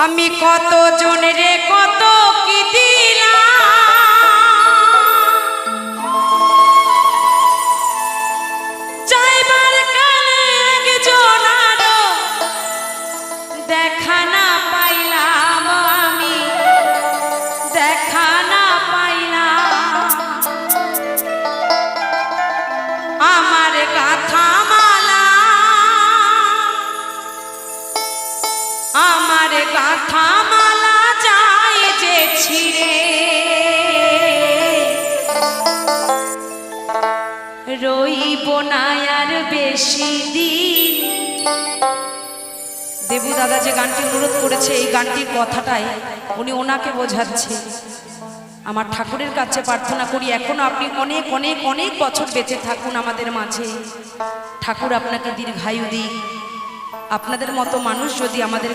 আমি কত জনের কত কি দিলাম, চাইবার কালে একজনার দেখা না পাইলাম, আমি দেখা না পাইলাম। আমার গাথা মালা, আমার গাথা মালা যায় যে ছিঁড়ে, রইব না আর বেশি দিন। দেবু দাদা যে গানটি অনুরোধ করেছে, এই গানটির কথাটাই উনি ওনাকে বোঝাচ্ছে। আমার ঠাকুরের কাছে প্রার্থনা করি এখনো আপনি অনেক অনেক অনেক বছর বেঁচে থাকুন আমাদের মাঝে। ঠাকুর আপনাকে দীর্ঘায়ু দিক। আপনাদের মতো মানুষ যদি আমাদের